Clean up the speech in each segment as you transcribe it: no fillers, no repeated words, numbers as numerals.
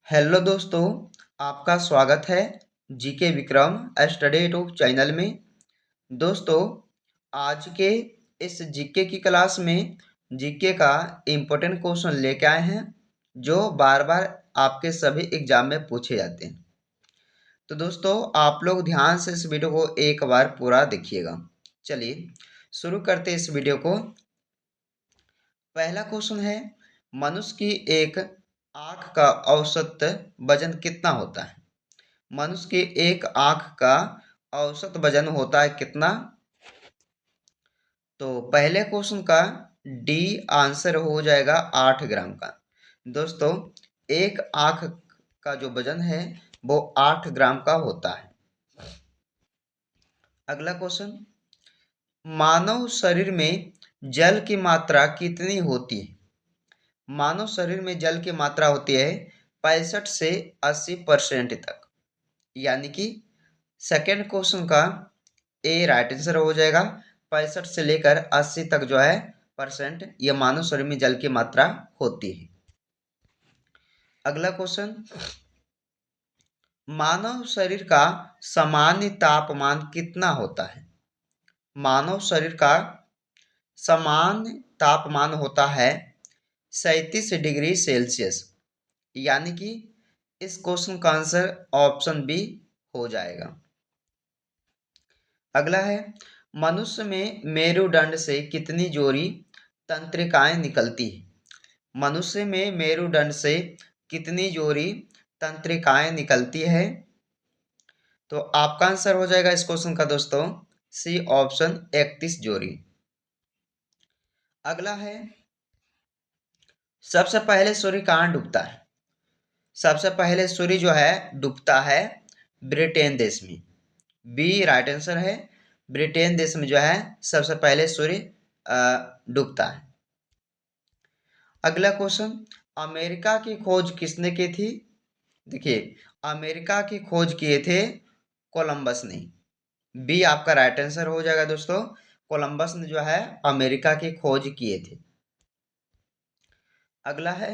Hello दोस्तों, आपका स्वागत है GK Vikram study YouTube channel में। दोस्तों, आज के इस जीके की क्लास में जीके का इम्पोर्टेंट क्वेश्चन लेके आए हैं जो बार बार आपके सभी एग्जाम में पूछे जाते हैं। तो दोस्तों, आप लोग ध्यान से इस वीडियो को एक बार पूरा देखिएगा। चलिए शुरू करते इस वीडियो को। पहला क्वेश्चन है, मनुष्य की एक आंख का औसत वजन कितना होता है? मनुष्य की एक आंख का औसत वजन होता है कितना? तो पहले क्वेश्चन का डी आंसर हो जाएगा 8 ग्राम का। दोस्तों, एक आंख का जो वजन है वो 8 ग्राम का होता है। अगला क्वेश्चन, मानव शरीर में जल की मात्रा कितनी होती है? मानव शरीर में जल की मात्रा होती है 65 से 80% तक। यानी कि सेकेंड क्वेश्चन का ए राइट आंसर हो जाएगा। 65 से लेकर 80 तक जो है परसेंट ये मानव शरीर में जल की मात्रा होती है। अगला क्वेश्चन, मानव शरीर का सामान्य तापमान कितना होता है? मानव शरीर का सामान्य तापमान होता है 37 डिग्री सेल्सियस। यानी कि इस क्वेश्चन का आंसर ऑप्शन बी हो जाएगा। अगला है, मनुष्य में मेरुदंड से कितनी जोड़ी तंत्रिकाएं निकलती है? मनुष्य में मेरुदंड से कितनी जोड़ी तंत्रिकाएं निकलती है? तो आपका आंसर हो जाएगा इस क्वेश्चन का दोस्तों सी ऑप्शन 31 जोड़ी। अगला है, सबसे पहले सूर्य कहाँ डूबता है? सबसे पहले सूर्य जो है डूबता है ब्रिटेन देश में। बी राइट आंसर है। ब्रिटेन देश में जो है सबसे पहले सूर्य डूबता है। अगला क्वेश्चन, अमेरिका की खोज किसने की थी? देखिए, अमेरिका की खोज किए थे कोलंबस ने। बी आपका राइट आंसर हो जाएगा दोस्तों। कोलंबस ने जो है अमेरिका की खोज किए थे। अगला है,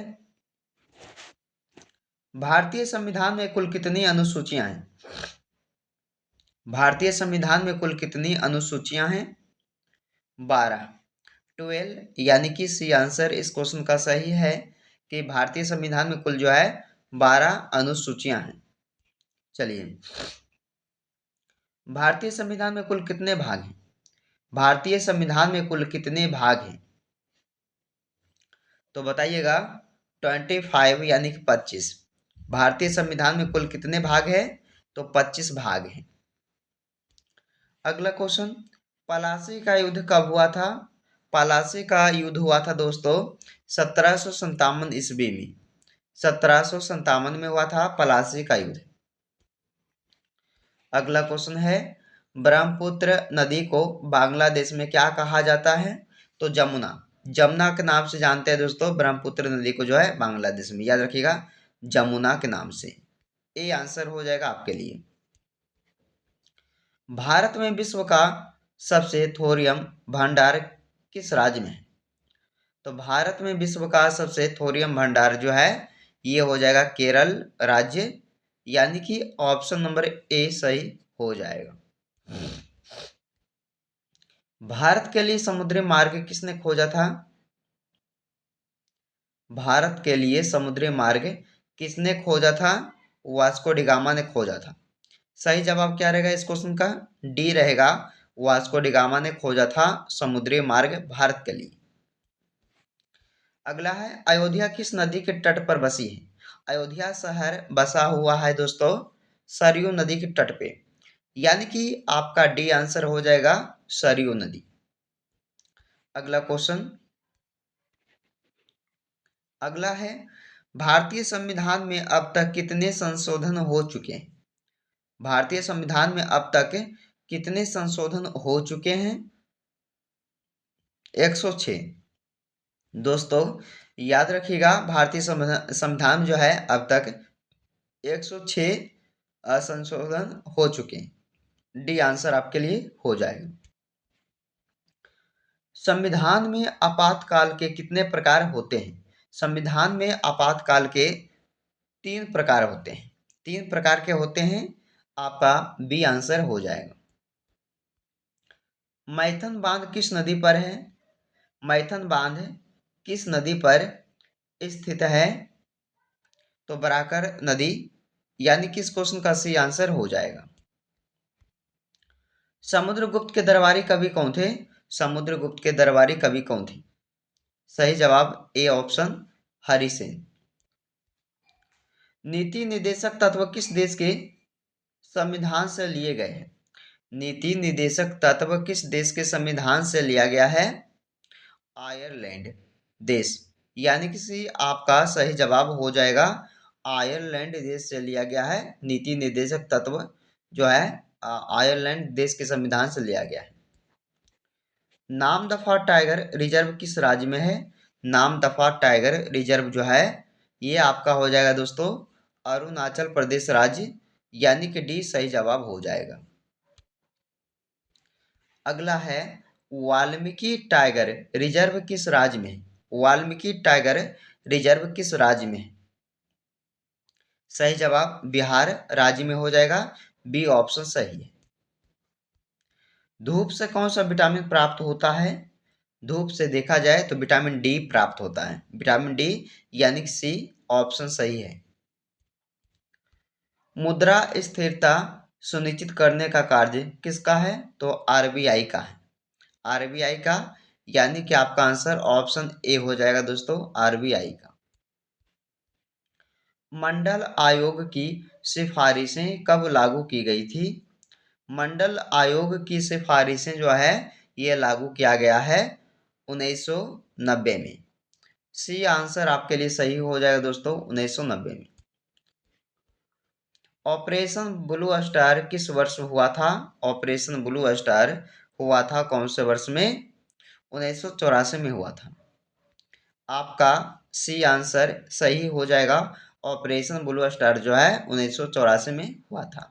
भारतीय संविधान में कुल कितनी अनुसूचियां हैं? भारतीय संविधान में कुल कितनी अनुसूचियां हैं? 12, 12। यानी कि सी आंसर इस क्वेश्चन का सही है कि भारतीय संविधान में कुल जो है 12 अनुसूचियां हैं। चलिए, भारतीय संविधान में कुल कितने भाग हैं? भारतीय संविधान में कुल कितने भाग हैं? तो बताइएगा। 25 यानी कि 25। भारतीय संविधान में कुल कितने भाग हैं? तो 25 भाग हैं। अगला क्वेश्चन, पलासी का युद्ध कब हुआ था? पलासी का युद्ध हुआ था दोस्तों 1757 ईस्वी में। 1757 में हुआ था पलासी का युद्ध। अगला क्वेश्चन है, ब्रह्मपुत्र नदी को बांग्लादेश में क्या कहा जाता है? तो जमुना। जमुना के नाम से जानते हैं दोस्तों ब्रह्मपुत्र नदी को जो है बांग्लादेश में। याद रखिएगा, जमुना के नाम से। ए आंसर हो जाएगा आपके लिए। भारत में विश्व का सबसे थोरियम भंडार किस राज्य में है? तो भारत में विश्व का सबसे थोरियम भंडार जो है ये हो जाएगा केरल राज्य। यानी कि ऑप्शन नंबर ए सही हो जाएगा। भारत के लिए समुद्री मार्ग किसने खोजा था? भारत के लिए समुद्री मार्ग किसने खोजा था? वास्को डी गामा ने खोजा था। सही जवाब क्या रहेगा इस क्वेश्चन का? डी रहेगा। वास्को डी गामा ने खोजा था समुद्री मार्ग भारत के लिए। अगला है, अयोध्या किस नदी के तट पर बसी है? अयोध्या शहर बसा हुआ है दोस्तों सरयू नदी के तट पे। यानी कि आपका डी आंसर हो जाएगा सरयू नदी। अगला क्वेश्चन, अगला है, भारतीय संविधान में अब तक कितने संशोधन हो चुके हैं? भारतीय संविधान में अब तक कितने संशोधन हो चुके हैं? 106। दोस्तों, याद रखिएगा, भारतीय संविधान जो है अब तक 106 संशोधन हो चुके हैं। डी आंसर आपके लिए हो जाएगा। संविधान में आपातकाल के कितने प्रकार होते हैं? संविधान में आपातकाल के तीन प्रकार होते हैं। तीन प्रकार के होते हैं, आपका बी आंसर हो जाएगा। मैथन बांध किस नदी पर है? मैथन बांध किस नदी पर स्थित है? तो बराकर नदी, यानी किस क्वेश्चन का सही आंसर हो जाएगा। समुद्रगुप्त के दरबारी कवि कौन थे? समुद्रगुप्त के दरबारी कवि कौन थे? सही जवाब ए ऑप्शन, हरिसेन। नीति निर्देशक तत्व किस देश के संविधान से लिए गए हैं? नीति निर्देशक तत्व किस देश के संविधान से लिया गया है? आयरलैंड देश, यानी कि सी आपका सही जवाब हो जाएगा, आयरलैंड देश से लिया गया है। नीति निर्देशक तत्व जो है आयरलैंड देश के संविधान से लिया गया है। नामदफा टाइगर रिजर्व किस राज्य में है? नामदफा टाइगर रिजर्व जो है ये आपका हो जाएगा दोस्तों अरुणाचल प्रदेश राज्य, यानी कि डी सही जवाब हो जाएगा। अगला है वाल्मीकि टाइगर रिजर्व किस राज्य में है? वाल्मीकि टाइगर रिजर्व किस राज्य में है? सही जवाब बिहार राज्य में हो जाएगा, बी ऑप्शन सही है। धूप से कौन सा विटामिन प्राप्त होता है? धूप से देखा जाए तो विटामिन डी प्राप्त होता है, विटामिन डी, यानी कि सी ऑप्शन सही है। मुद्रा स्थिरता सुनिश्चित करने का कार्य किसका है? तो आरबीआई का है, आरबीआई का, यानी कि आपका आंसर ऑप्शन ए हो जाएगा दोस्तों, आरबीआई का। मंडल आयोग की सिफारिशें कब लागू की गई थी? मंडल आयोग की सिफारिशें जो है ये लागू किया गया है 1990 में। सी आंसर आपके लिए सही हो जाएगा दोस्तों, 1990 में। ऑपरेशन ब्लू स्टार किस वर्ष हुआ था? ऑपरेशन ब्लू स्टार हुआ था कौन से वर्ष में? 1984 में हुआ था। आपका सी आंसर सही हो जाएगा, ऑपरेशन ब्लू स्टार जो है 1984 में हुआ था।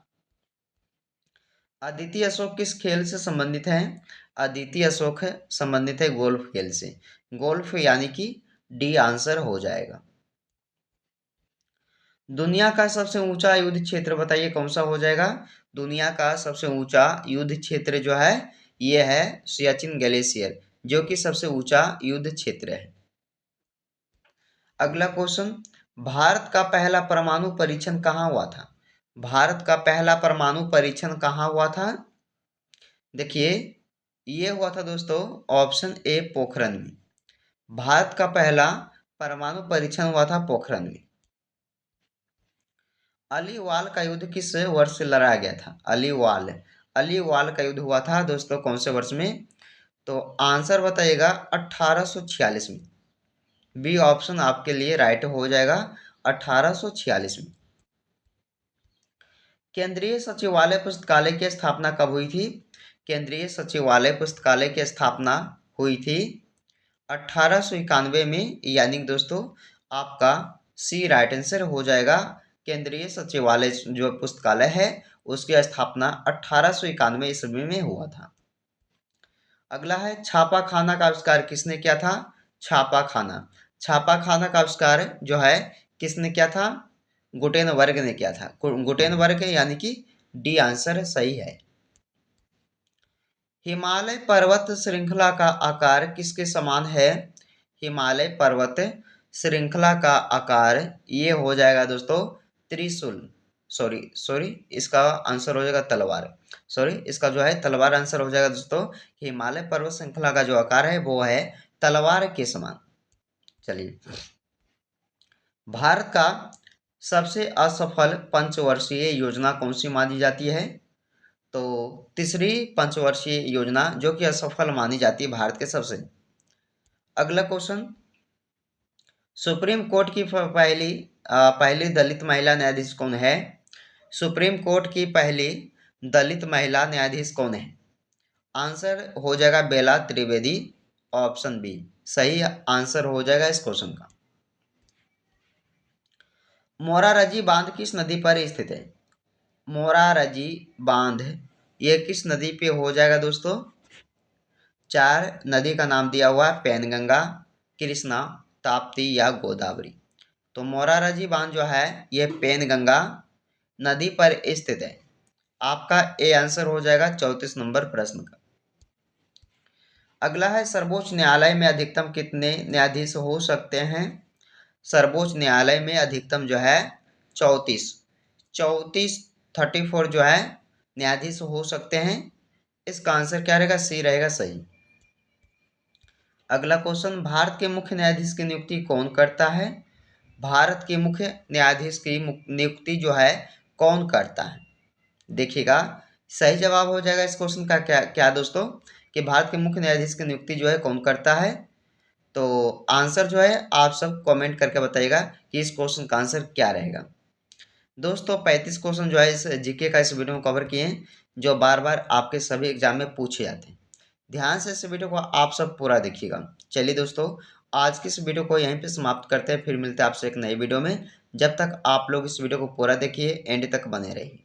अदिति अशोक किस खेल से संबंधित है? अदिति अशोक संबंधित है गोल्फ खेल से, गोल्फ, यानी कि डी आंसर हो जाएगा। दुनिया का सबसे ऊंचा युद्ध क्षेत्र बताइए कौन सा हो जाएगा? दुनिया का सबसे ऊंचा युद्ध क्षेत्र जो है ये है सियाचिन ग्लेशियर, जो कि सबसे ऊंचा युद्ध क्षेत्र है। अगला क्वेश्चन, भारत का पहला परमाणु परीक्षण कहाँ हुआ था? भारत का पहला परमाणु परीक्षण कहाँ हुआ था? देखिए ये हुआ था दोस्तों ऑप्शन ए पोखरण में। भारत का पहला परमाणु परीक्षण हुआ था पोखरण में। अलीवाल का युद्ध किस वर्ष से लड़ा गया था? अलीवाल, अलीवाल का युद्ध हुआ था दोस्तों कौन से वर्ष में? तो आंसर बताइएगा 1846 में, बी ऑप्शन आपके लिए राइट हो जाएगा, 1846 में। केंद्रीय सचिवालय पुस्तकालय की स्थापना कब हुई थी? केंद्रीय सचिवालय पुस्तकालय की स्थापना हुई थी 1891 में, यानी कि दोस्तों आपका सी राइट आंसर हो जाएगा। केंद्रीय सचिवालय जो पुस्तकालय है उसकी स्थापना 1891 ईस्वी में हुआ था। अगला है छापा खाना का आविष्कार किसने किया था? छापा खाना, छापा खाना का आविष्कार जो है किसने किया था? गुटेनबर्ग ने किया था, गुटेनबर्ग, यानी कि डी आंसर सही है। हिमालय पर्वत श्रृंखला का आकार किसके समान है? हिमालय पर्वत श्रृंखला का आकार ये हो जाएगा दोस्तों त्रिशूल, सॉरी इसका आंसर हो जाएगा तलवार, इसका जो है तलवार आंसर हो जाएगा दोस्तों। हिमालय पर्वत श्रृंखला का जो आकार है वो है तलवार के समान। चलिए, भारत का सबसे असफल पंचवर्षीय योजना कौन सी मानी जाती है? तो तीसरी पंचवर्षीय योजना जो कि असफल मानी जाती है भारत के सबसे। अगला क्वेश्चन, सुप्रीम कोर्ट की पहली दलित महिला न्यायाधीश कौन है? सुप्रीम कोर्ट की पहली दलित महिला न्यायाधीश कौन है? आंसर हो जाएगा बेला त्रिवेदी, ऑप्शन बी सही आंसर हो जाएगा इस क्वेश्चन का। मोरारजी बांध किस नदी पर स्थित है? मोरारजी बांध ये किस नदी पे हो जाएगा दोस्तों? चार नदी का नाम दिया हुआ है, पैनगंगा, कृष्णा, ताप्ती या गोदावरी। तो मोरारजी बांध जो है ये पेनगंगा नदी पर स्थित है। आपका ए आंसर हो जाएगा 34 नंबर प्रश्न का। अगला है सर्वोच्च न्यायालय में अधिकतम कितने न्यायाधीश हो सकते हैं? सर्वोच्च न्यायालय में अधिकतम जो है 34 34 34 जो है न्यायाधीश हो सकते हैं। इसका आंसर क्या रहेगा? सी रहेगा सही। अगला क्वेश्चन, भारत के मुख्य न्यायाधीश की नियुक्ति कौन करता है? भारत के मुख्य न्यायाधीश की नियुक्ति जो है कौन करता है? देखिएगा, सही जवाब हो जाएगा इस क्वेश्चन का क्या क्या दोस्तों, कि भारत के मुख्य न्यायाधीश की नियुक्ति जो है कौन करता है। तो आंसर जो है आप सब कमेंट करके बताइएगा कि इस क्वेश्चन का आंसर क्या रहेगा। दोस्तों 35 क्वेश्चन जो है इस जीके का इस वीडियो में कवर किए हैं, जो बार बार आपके सभी एग्जाम में पूछे जाते हैं। ध्यान से इस वीडियो को आप सब पूरा देखिएगा। चलिए दोस्तों, आज की इस वीडियो को यहीं पे समाप्त करते हैं, फिर मिलते हैं आपसे एक नई वीडियो में। जब तक आप लोग इस वीडियो को पूरा देखिए, एंड तक बने रहिए।